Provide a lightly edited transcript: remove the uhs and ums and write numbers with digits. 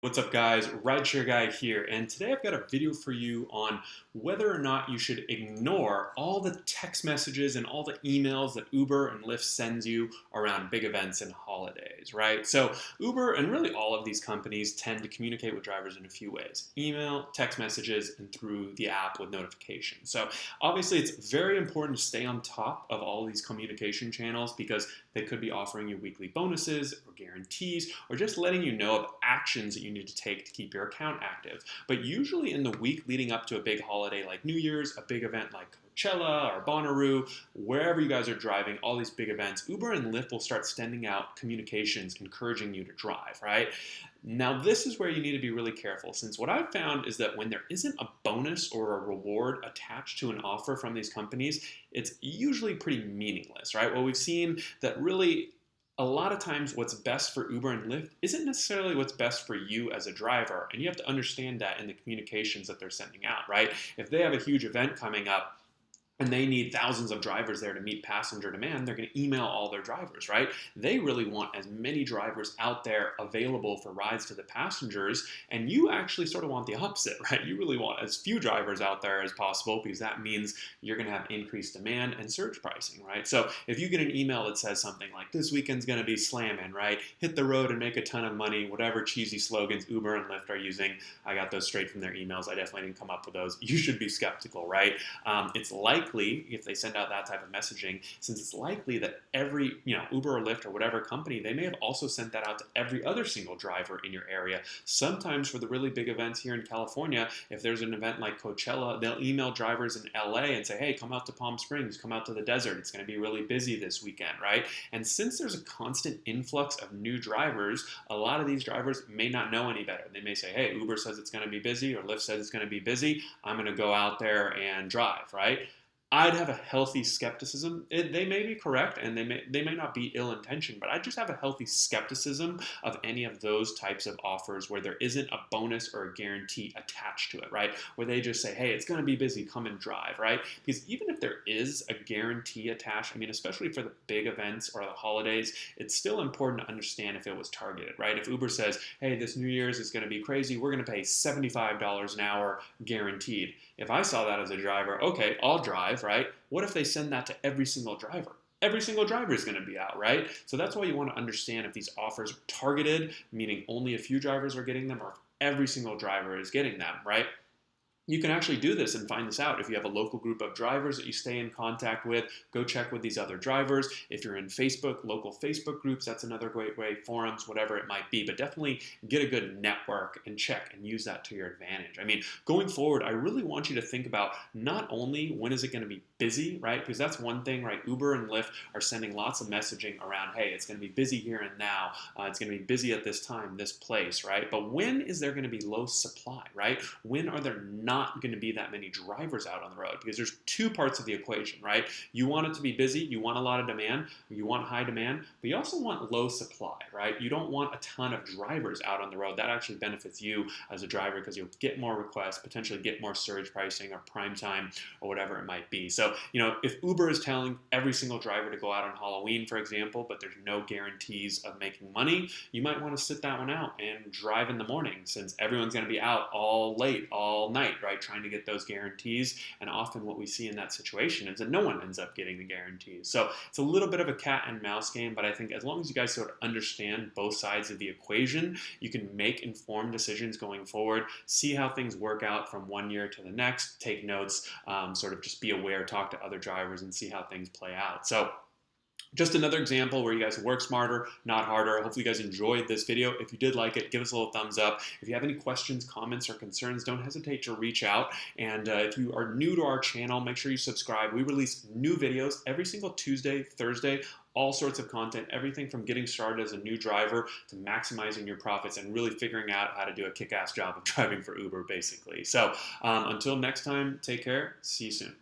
What's up guys, Rideshare Guy here, and today I've got a video for you on whether or not you should ignore all the text messages and all the emails that Uber and Lyft sends you around big events and holidays, right? So Uber and really all of these companies tend to communicate with drivers in a few ways: email, text messages, and through the app with notifications. So obviously it's very important to stay on top of all these communication channels because they could be offering you weekly bonuses or guarantees or just letting you know of actions that you need to take to keep your account active. But usually in the week leading up to a big holiday like New Year's, a big event like Coachella or Bonnaroo, wherever you guys are driving, all these big events, Uber and Lyft will start sending out communications encouraging you to drive, right? Now, this is where you need to be really careful, since what I've found is that when there isn't a bonus or a reward attached to an offer from these companies, it's usually pretty meaningless, right? Well, we've seen that really a lot of times what's best for Uber and Lyft isn't necessarily what's best for you as a driver, and you have to understand that in the communications that they're sending out, right? If they have a huge event coming up, and they need thousands of drivers there to meet passenger demand, they're going to email all their drivers, right? They really want as many drivers out there available for rides to the passengers, and you actually sort of want the opposite, right? You really want as few drivers out there as possible because that means you're going to have increased demand and surge pricing, right? So if you get an email that says something like, this weekend's going to be slamming, right? Hit the road and make a ton of money, whatever cheesy slogans Uber and Lyft are using, I got those straight from their emails. I definitely didn't come up with those. You should be skeptical, right? It's likely, if they send out that type of messaging, since it's likely that every, Uber or Lyft or whatever company, they may have also sent that out to every other single driver in your area. Sometimes for the really big events here in California, if there's an event like Coachella, they'll email drivers in LA and say, hey, come out to Palm Springs, come out to the desert. It's going to be really busy this weekend, right? And since there's a constant influx of new drivers, a lot of these drivers may not know any better. They may say, hey, Uber says it's going to be busy or Lyft says it's going to be busy. I'm going to go out there and drive, right? I'd have a healthy skepticism. They may be correct and they may not be ill-intentioned, but I just have a healthy skepticism of any of those types of offers where there isn't a bonus or a guarantee attached to it, right? Where they just say, hey, it's going to be busy, come and drive, right? Because even if there is a guarantee attached, especially for the big events or the holidays, it's still important to understand if it was targeted, right? If Uber says, hey, this New Year's is going to be crazy, we're going to pay $75 an hour guaranteed. If I saw that as a driver, okay, I'll drive, right? What if they send that to every single driver? Every single driver is going to be out, right? So that's why you want to understand if these offers are targeted, meaning only a few drivers are getting them, or if every single driver is getting them, right? You can actually do this and find this out. If you have a local group of drivers that you stay in contact with, go check with these other drivers. If you're in Facebook, local Facebook groups, that's another great way, forums, whatever it might be. But definitely get a good network and check and use that to your advantage. Going forward, I really want you to think about not only when is it going to be busy, right? Because that's one thing, right? Uber and Lyft are sending lots of messaging around, hey, it's going to be busy here and now. It's going to be busy at this time, this place, right? But when is there going to be low supply, right? When are there not going to be that many drivers out on the road? Because there's two parts of the equation, right? You want it to be busy, you want a lot of demand, you want high demand, but you also want low supply, right? You don't want a ton of drivers out on the road. That actually benefits you as a driver because you'll get more requests, potentially get more surge pricing or prime time or whatever it might be. So, if Uber is telling every single driver to go out on Halloween, for example, but there's no guarantees of making money, you might want to sit that one out and drive in the morning, since everyone's going to be out all late, all night, right? Trying to get those guarantees. And often what we see in that situation is that no one ends up getting the guarantees. So it's a little bit of a cat and mouse game, but I think as long as you guys sort of understand both sides of the equation, you can make informed decisions going forward, see how things work out from one year to the next, take notes, sort of just be aware, talk to other drivers and see how things play out. So just another example where you guys work smarter, not harder. Hopefully you guys enjoyed this video. If you did like it, give us a little thumbs up. If you have any questions, comments, or concerns, don't hesitate to reach out. And if you are new to our channel, make sure you subscribe. We release new videos every single Tuesday, Thursday, all sorts of content, everything from getting started as a new driver to maximizing your profits and really figuring out how to do a kick-ass job of driving for Uber, basically. So until next time, take care. See you soon.